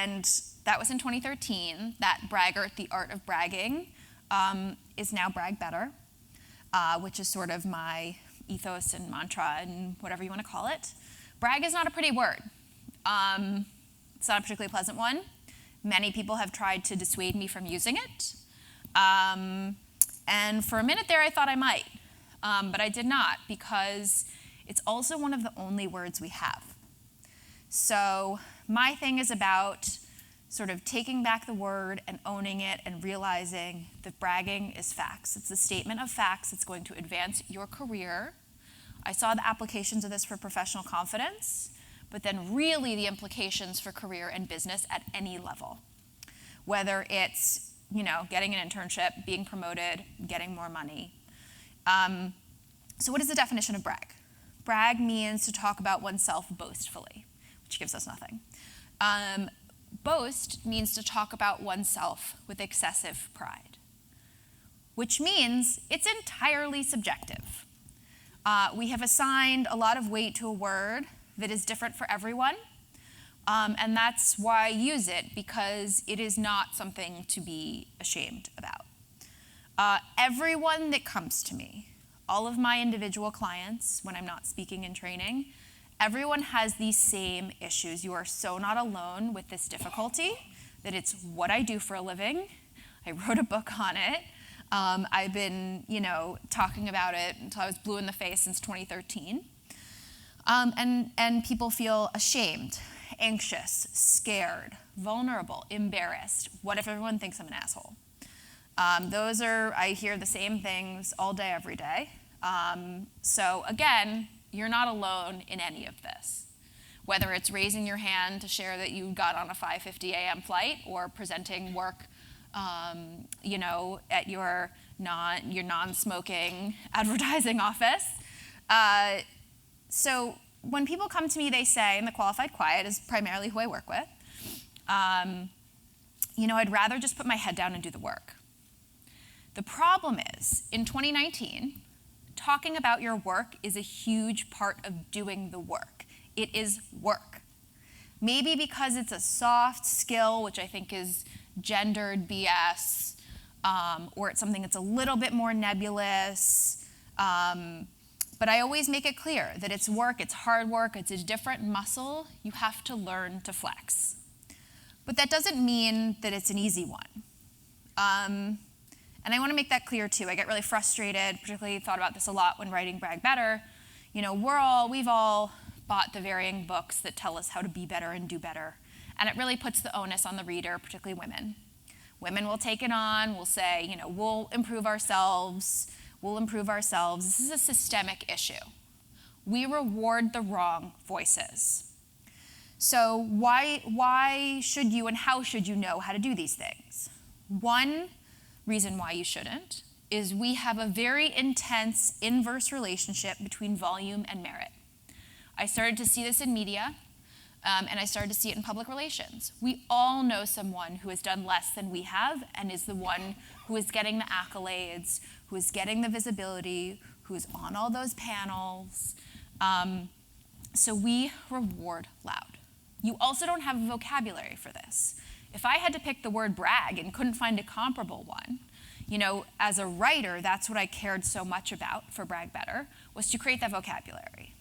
And that was in 2013. That braggart, The Art of Bragging, is now Brag Better, which is sort of my ethos and mantra and whatever you want to call it. Brag is not a pretty word. It's not a particularly pleasant one. Many people have tried to dissuade me from using it. And for a minute there, I thought I might. But I did not, because it's also one of the only words we have. So my thing is about sort of taking back the word and owning it and realizing that bragging is facts. It's a statement of facts that's going to advance your career. I saw the applications of this for professional confidence, but then really the implications for career and business at any level. Whether it's, getting an internship, being promoted, getting more money. So what is the definition of brag? Brag means to talk about oneself boastfully, which gives us nothing. Boast means to talk about oneself with excessive pride, which means it's entirely subjective. We have assigned a lot of weight to a word that is different for everyone, and that's why I use it, because it is not something to be ashamed about. Everyone that comes to me, all of my individual clients, when I'm not speaking and training, everyone has these same issues. You are so not alone with this difficulty, that it's what I do for a living. I wrote a book on it. I've been, talking about it until I was blue in the face since 2013. And people feel ashamed, anxious, scared, vulnerable, embarrassed. What if everyone thinks I'm an asshole? I hear the same things all day, every day. So again, you're not alone in any of this. Whether it's raising your hand to share that you got on a 5:50 a.m. flight, or presenting work, at your non-smoking advertising office. So when people come to me, they say, and the qualified quiet is primarily who I work with, I'd rather just put my head down and do the work. The problem is, in 2019, talking about your work is a huge part of doing the work. It is work. Maybe because it's a soft skill, which I think is gendered BS, or it's something that's a little bit more nebulous. But I always make it clear that it's work, it's hard work, it's a different muscle you have to learn to flex. But that doesn't mean that it's an easy one. And I want to make that clear too. I get really frustrated, particularly thought about this a lot when writing Brag Better. We've all bought the varying books that tell us how to be better and do better. And it really puts the onus on the reader, particularly women. Women will take it on, will say, we'll improve ourselves. This is a systemic issue. We reward the wrong voices. So why should you and how should you know how to do these things? One reason why you shouldn't is we have a very intense inverse relationship between volume and merit. I started to see this in media, and I started to see it in public relations. We all know someone who has done less than we have and is the one who is getting the accolades, who is getting the visibility, who is on all those panels. So we reward loud. You also don't have a vocabulary for this. If I had to pick the word brag and couldn't find a comparable one, as a writer, that's what I cared so much about for Brag Better, was to create that vocabulary.